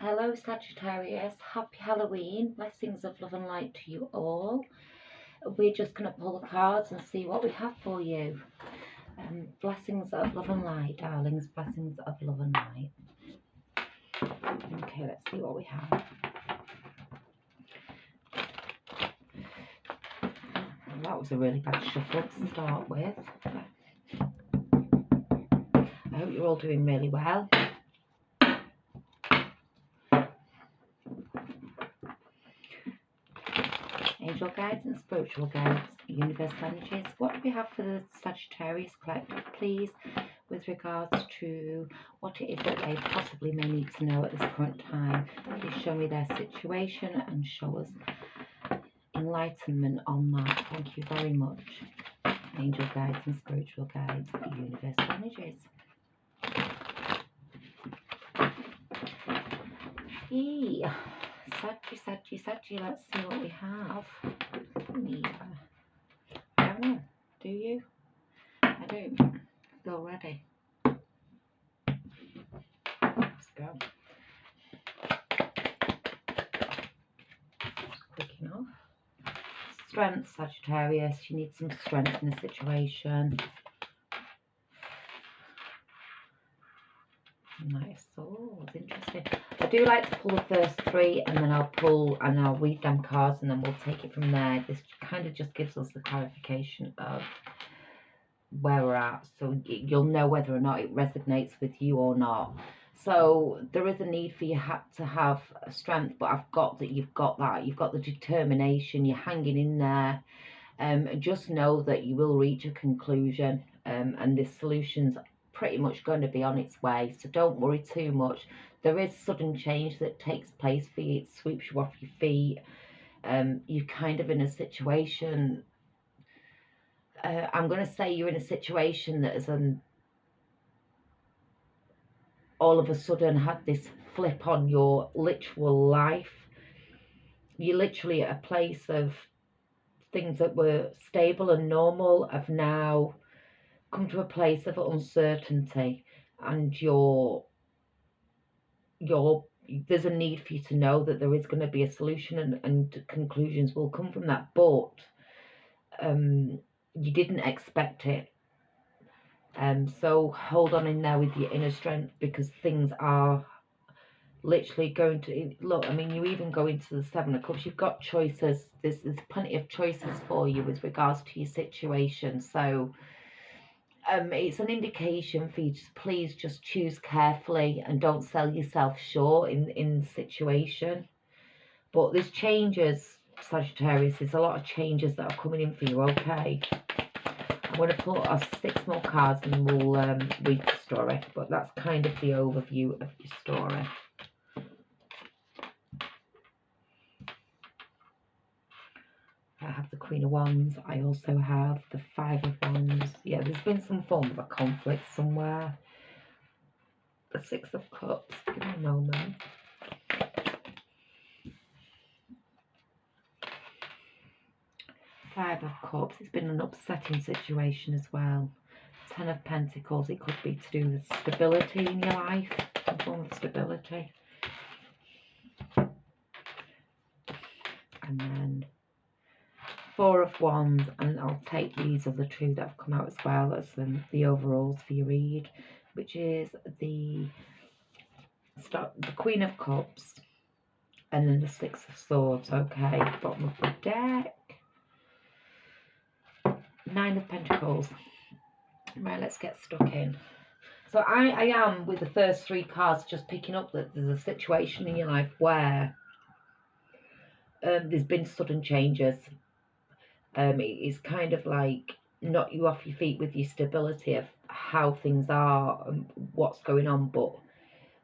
Hello Sagittarius, happy Halloween, blessings of love and light to you all. We're just going to pull the cards and see what we have for you. Blessings of love and light, darlings, blessings of love and light. Okay, let's see what we have. That was a really bad shuffle to start with. I hope you're all doing really well. Angel guides and spiritual guides, universal energies. What do we have for the Sagittarius collective, please, with regards to what it is that they possibly may need to know at this current time? Please show me their situation and show us enlightenment on that. Thank you very much. Angel guides and spiritual guides, universal energies. Saggy, let's see what we have. I don't know. Do you? I do. Feel ready. Let's go. Quick enough. Strength, Sagittarius. You need some strength in the situation. Nice. Oh, it's interesting. I do like to pull the first three and then I'll read them cards and then we'll take it from there. This kind of just gives us the clarification of where we're at, so you'll know whether or not it resonates with you or not. So there is a need for you to have strength, but I've got that you've got the determination, you're hanging in there. Just know that you will reach a conclusion, and this solution's pretty much going to be on its way, so don't worry too much. There is sudden change that takes place for you. It sweeps you off your feet. You're kind of in a situation, I'm going to say you're in a situation that has all of a sudden had this flip on your literal life. You're literally at a place of things that were stable and normal have now come to a place of uncertainty, and there's a need for you to know that there is going to be a solution and conclusions will come from that, but you didn't expect it. So hold on in there with your inner strength, because things are literally going to look. I mean, you even go into the Seven of Cups. You've got choices. There's plenty of choices for you with regards to your situation. So it's an indication for you to please just choose carefully and don't sell yourself short in the situation. But there's changes, Sagittarius. There's a lot of changes that are coming in for you. Okay, I'm going to put 6 more cards and we'll read the story. But that's kind of the overview of your story. I have the Queen of Wands. I also have the 5 of Wands. Yeah, there's been some form of a conflict somewhere. The 6 of Cups. Give me a moment. Five of Cups. It's been an upsetting situation as well. 10 of Pentacles. It could be to do with stability in your life. Some form of stability. And then 4 of Wands, and I'll take these other two that have come out as well as the overalls for your read, which is the Queen of Cups and then the 6 of Swords. Okay, bottom of the deck. 9 of Pentacles. Right, let's get stuck in. So I am, with the first 3 cards, just picking up that there's a situation in your life where there's been sudden changes. It's kind of like knock you off your feet with your stability of how things are and what's going on, but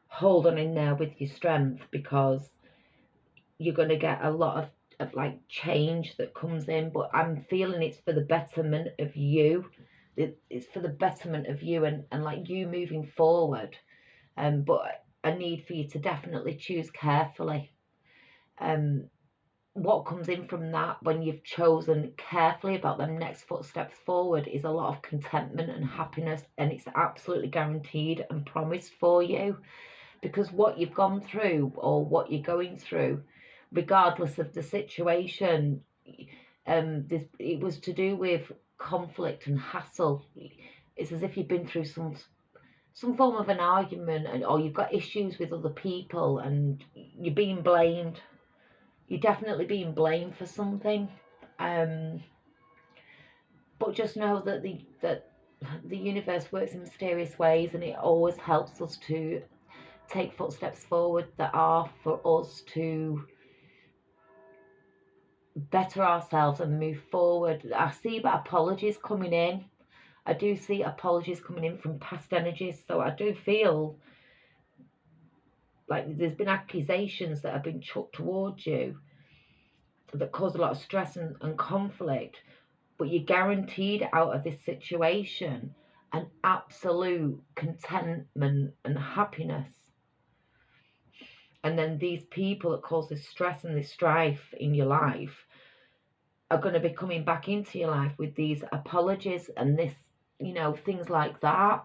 hold on in there with your strength, because you're going to get a lot of like change that comes in, but I'm feeling it's for the betterment of you. It's for the betterment of you and like you moving forward. But a need for you to definitely choose carefully. What comes in from that when you've chosen carefully about them next footsteps forward is a lot of contentment and happiness, and it's absolutely guaranteed and promised for you. because what you've gone through or what you're going through, regardless of the situation, it was to do with conflict and hassle. It's as if you've been through some form of an argument, or you've got issues with other people and you're being blamed. You're definitely being blamed for something. But just know that the universe works in mysterious ways, and it always helps us to take footsteps forward that are for us to better ourselves and move forward. I see apologies coming in. I do see apologies coming in from past energies, so I do feel like there's been accusations that have been chucked towards you that cause a lot of stress and conflict, but you're guaranteed out of this situation an absolute contentment and happiness. And then these people that cause this stress and this strife in your life are going to be coming back into your life with these apologies and this, things like that.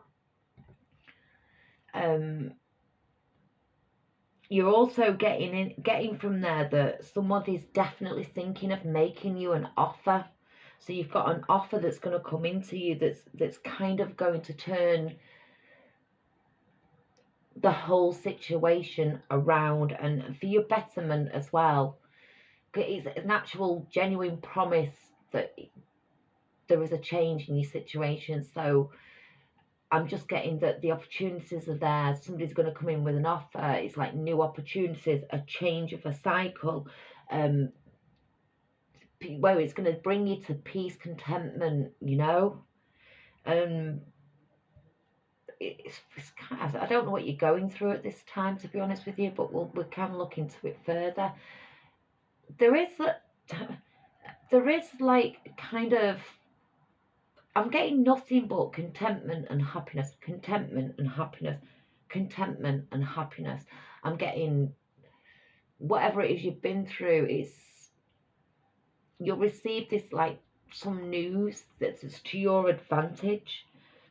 You're also getting from there that somebody's definitely thinking of making you an offer. So you've got an offer that's going to come into you that's kind of going to turn the whole situation around, and for your betterment as well. It's an actual genuine promise that there is a change in your situation. So I'm just getting that the opportunities are there. Somebody's going to come in with an offer. It's like new opportunities, a change of a cycle, where it's going to bring you to peace, contentment, it's kind of, I don't know what you're going through at this time, to be honest with you, but we can look into it further. There is like kind of, I'm getting nothing but contentment and happiness, contentment and happiness, contentment and happiness. I'm getting whatever it is you've been through, you'll receive this like some news that's to your advantage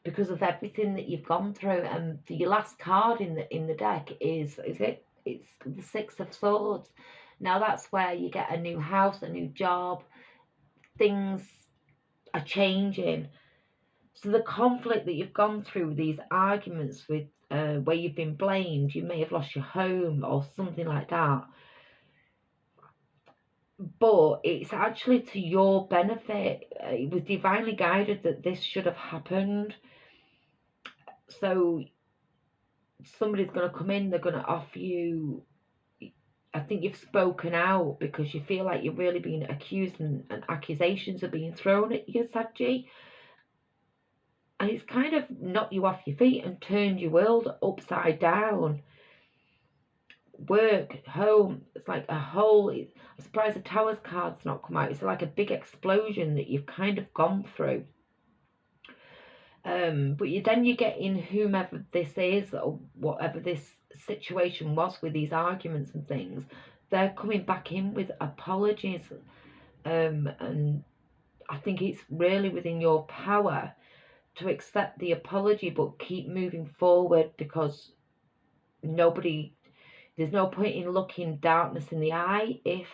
because of everything that you've gone through. And your last card in the deck it's the Six of Swords. Now that's where you get a new house, a new job, things are changing. So the conflict that you've gone through, these arguments with where you've been blamed, you may have lost your home or something like that, but it's actually to your benefit. It was divinely guided that this should have happened. So somebody's going to come in, they're going to offer you, I think you've spoken out because you feel like you're really being accused and accusations are being thrown at you, Saggy. And it's kind of knocked you off your feet and turned your world upside down. Work, home, it's like a whole, I'm surprised the Tower's card's not come out. It's like a big explosion that you've kind of gone through. But you get in whomever this is or whatever this situation was with these arguments and things, they're coming back in with apologies. And I think it's really within your power to accept the apology but keep moving forward, because there's no point in looking darkness in the eye. If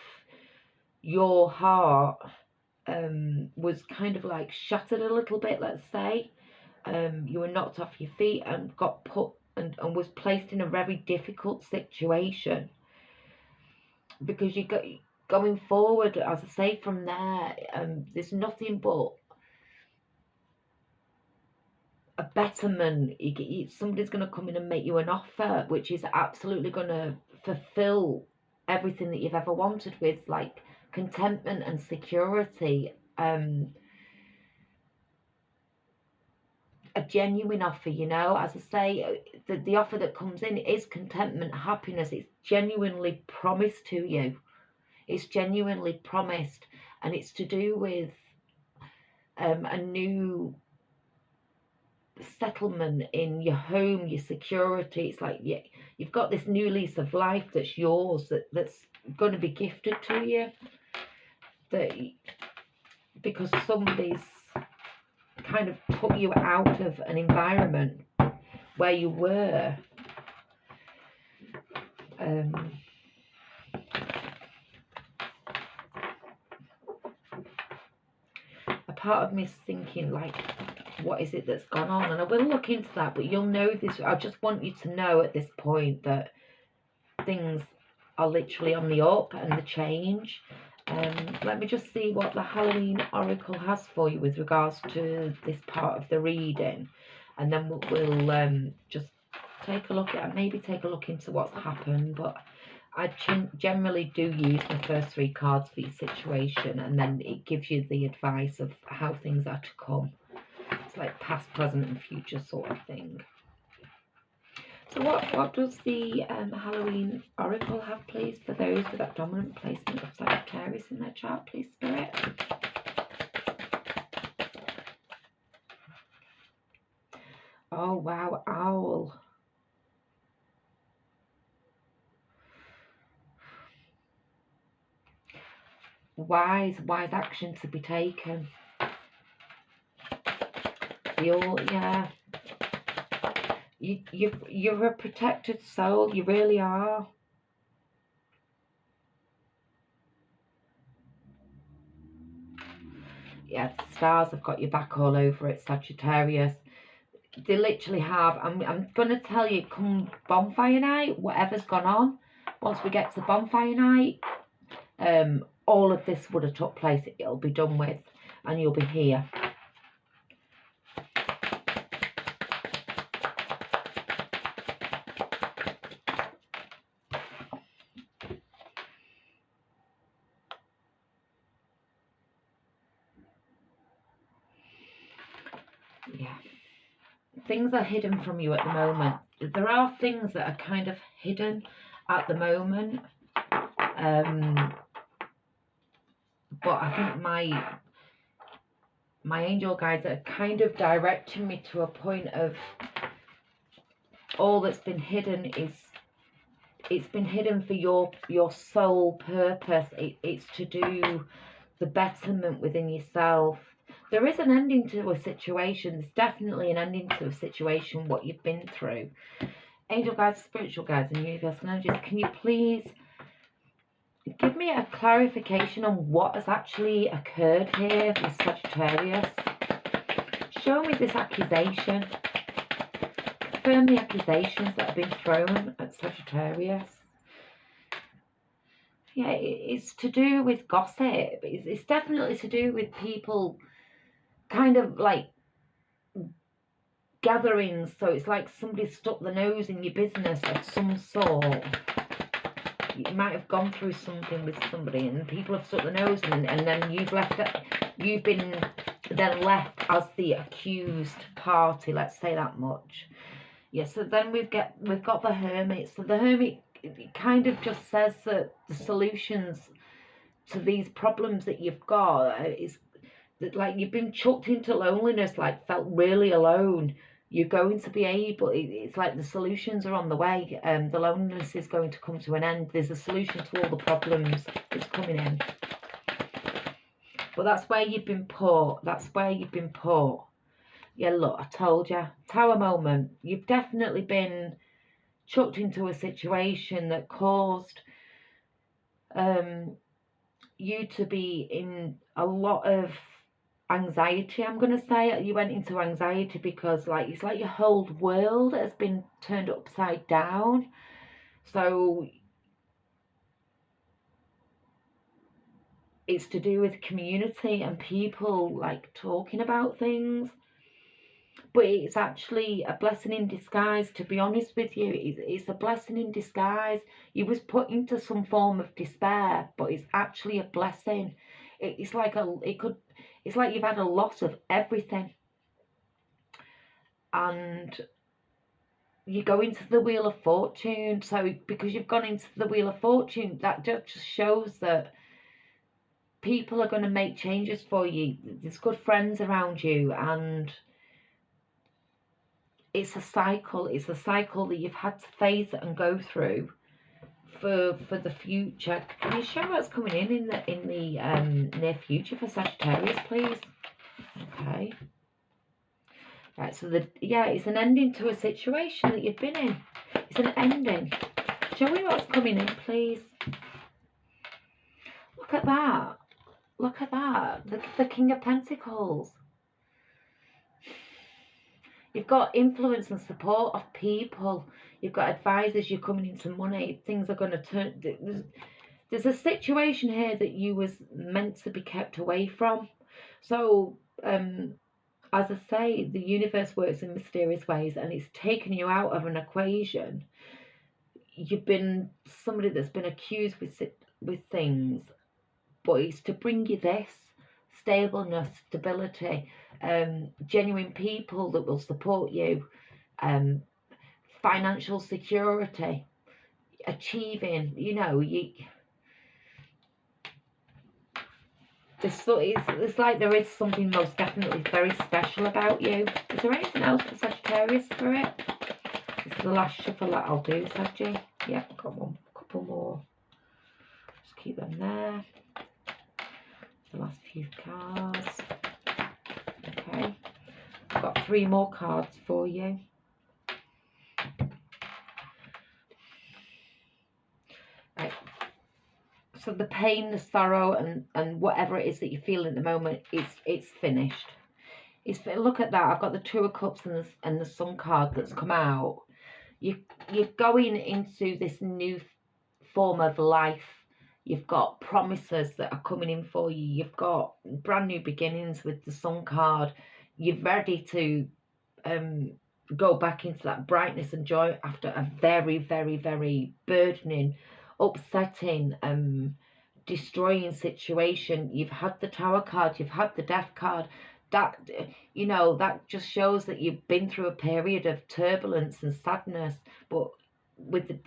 your heart was kind of like shattered a little bit, let's say, you were knocked off your feet and got put and was placed in a very difficult situation, because you got going forward, as I say, from there, there's nothing but a betterment. Somebody's going to come in and make you an offer which is absolutely going to fulfill everything that you've ever wanted, with like contentment and security. A genuine offer, as I say, the offer that comes in is contentment, happiness. It's genuinely promised to you. It's genuinely promised, and it's to do with a new settlement in your home, your security. It's like you've got this new lease of life that's yours, that's going to be gifted to you, because somebody's kind of put you out of an environment where you were. a part of me is thinking, like, what is it that's gone on? And I will look into that, but you'll know this. I just want you to know at this point that things are literally on the up and the change. Let me just see what the Halloween Oracle has for you with regards to this part of the reading, and then we'll just take a look at, maybe take a look into what's happened. But I generally do use the first 3 cards for your situation, and then it gives you the advice of how things are to come. It's like past, present and future sort of thing. So what does the Halloween Oracle have, please, for those with that dominant placement of Sagittarius in their chart, please, Spirit? Oh, wow, Owl. Wise action to be taken. Yeah. You're a protected soul. You really are. Yeah, the stars have got your back all over it, Sagittarius. They literally have. I'm going to tell you, come bonfire night, whatever's gone on, once we get to bonfire night, all of this would have took place. It'll be done with, and you'll be here. Yeah. Things are hidden from you at the moment. There are things that are kind of hidden at the moment. But I think my angel guides are kind of directing me to a point of all that's been hidden is, it's been hidden for your sole purpose. It's to do the betterment within yourself. There is an ending to a situation. There's definitely an ending to a situation, what you've been through. Angel guides, spiritual guides and universal energies, can you please give me a clarification on what has actually occurred here with Sagittarius? Show me this accusation. Confirm the accusations that have been thrown at Sagittarius. Yeah, it's to do with gossip. It's definitely to do with people kind of like gatherings. So it's like somebody stuck their nose in your business of some sort. You might have gone through something with somebody and people have stuck their nose in, and then you've been then left as the accused party, let's say that much. Yeah, so then we've got the Hermit. So the Hermit, it kind of just says that the solutions to these problems that you've got is that, like, you've been chucked into loneliness, like felt really alone. You're going to be able, it's like the solutions are on the way. The loneliness is going to come to an end. There's a solution to all the problems that's coming in. But that's where you've been put. That's where you've been put. Yeah, look, I told you. Tower moment. You've definitely been chucked into a situation that caused you to be in a lot of anxiety. I'm going to say you went into anxiety because, like, it's like your whole world has been turned upside down. So it's to do with community and people, like, talking about things. But it's actually a blessing in disguise, to be honest with you. It's a blessing in disguise. You was put into some form of despair, but it's actually a blessing. It's like it's like you've had a loss of everything. And you go into the Wheel of Fortune. So because you've gone into the Wheel of Fortune, that just shows that people are going to make changes for you. There's good friends around you, and it's a cycle. It's a cycle that you've had to face and go through for the future. Can you show what's coming in the near future for Sagittarius, please? Okay. Right. So it's an ending to a situation that you've been in. It's an ending. Show me what's coming in, please. Look at that. Look at that. The King of Pentacles. You've got influence and support of people. You've got advisors. You're coming into money. Things are going to turn. There's a situation here that you was meant to be kept away from. So, as I say, the universe works in mysterious ways, and it's taken you out of an equation. You've been somebody that's been accused with things, but it's to bring you this stableness, stability, genuine people that will support you, financial security, achieving, you know, it's like there is something most definitely very special about you. Is there anything else for Sagittarius Spirit? This is the last shuffle that I'll do, Saggy. Yep, got one, couple more. Just keep them there. The last few cards. Okay, I've got 3 more cards for you. Right. So the pain, the sorrow, and whatever it is that you feel at the moment, it's finished. Look at that. I've got the 2 of Cups and the Sun card that's come out. You're going into this new form of life. You've got promises that are coming in for you. You've got brand new beginnings with the Sun card. You're ready to go back into that brightness and joy after a very, very, very burdening, upsetting, destroying situation. You've had the Tower card. You've had the Death card. That, you know, that just shows that you've been through a period of turbulence and sadness, but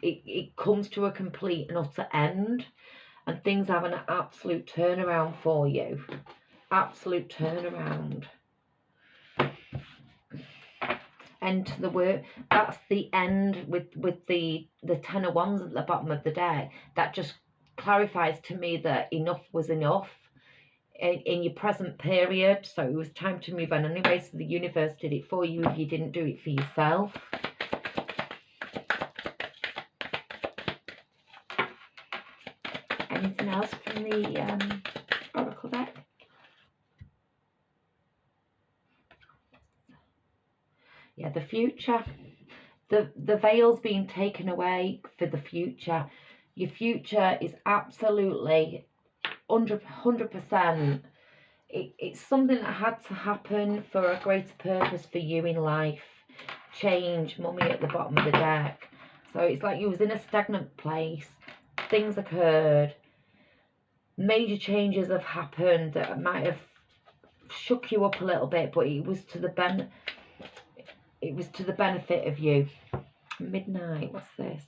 it comes to a complete and utter end, and things have an absolute turnaround for you. Absolute turnaround. End to the work. That's the end with the 10 of Wands at the bottom of the deck. That just clarifies to me that enough was enough in your present period, so it was time to move on anyway. So the universe did it for you if you didn't do it for yourself. Anything else from the oracle deck? Yeah, the future. The veil's being taken away for the future. Your future is absolutely 100%. It's something that had to happen for a greater purpose for you in life. Change, Mummy at the bottom of the deck. So it's like you was in a stagnant place. Things occurred. Major changes have happened that might have shook you up a little bit, but it was to the benefit of you. Midnight, what's this?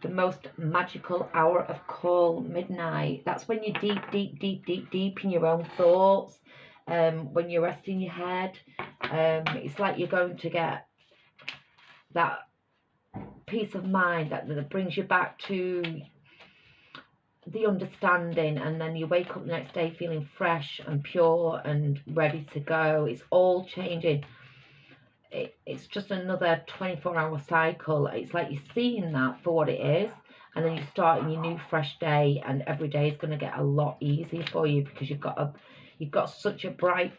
The most magical hour of call, midnight. That's when you're deep in your own thoughts. When you're resting your head, it's like you're going to get that peace of mind that brings you back to the understanding, and then you wake up the next day feeling fresh and pure and ready to go. It's all changing. It's just another 24-hour cycle. It's like you're seeing that for what it is, and then you're starting your new fresh day, and every day is going to get a lot easier for you because you've got such a bright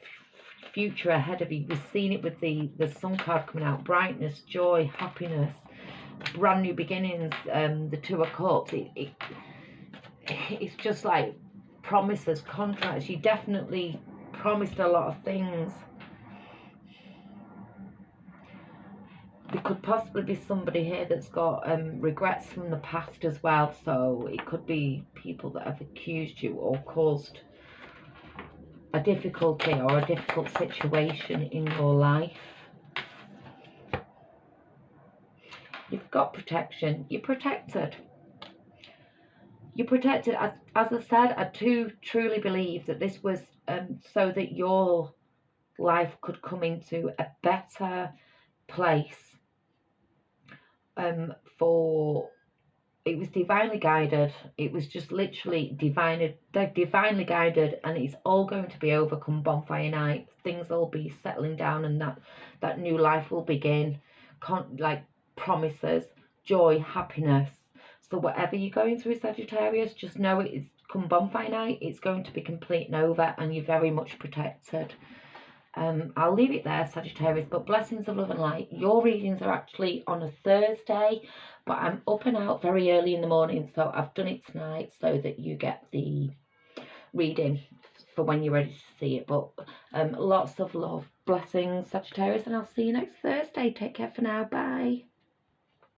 future ahead of you. We've seen it with the Sun card coming out. Brightness, joy, happiness, brand new beginnings. The 2 of Cups. It's just like promises, contracts. You definitely promised a lot of things. There could possibly be somebody here that's got regrets from the past as well. So it could be people that have accused you or caused a difficulty or a difficult situation in your life. You've got protection. You're protected. You're protected. As I said, I do truly believe that this was so that your life could come into a better place for it was divinely guided. It was just literally divinely guided, and it's all going to be over come bonfire night. Things will be settling down, and that new life will begin. Like promises, joy, happiness. So whatever you're going through, Sagittarius, just know it's come bonfire night. It's going to be complete and over, and you're very much protected. I'll leave it there, Sagittarius, but blessings of love and light. Your readings are actually on a Thursday, but I'm up and out very early in the morning, so I've done it tonight so that you get the reading for when you're ready to see it. But lots of love, blessings, Sagittarius, and I'll see you next Thursday. Take care for now. Bye.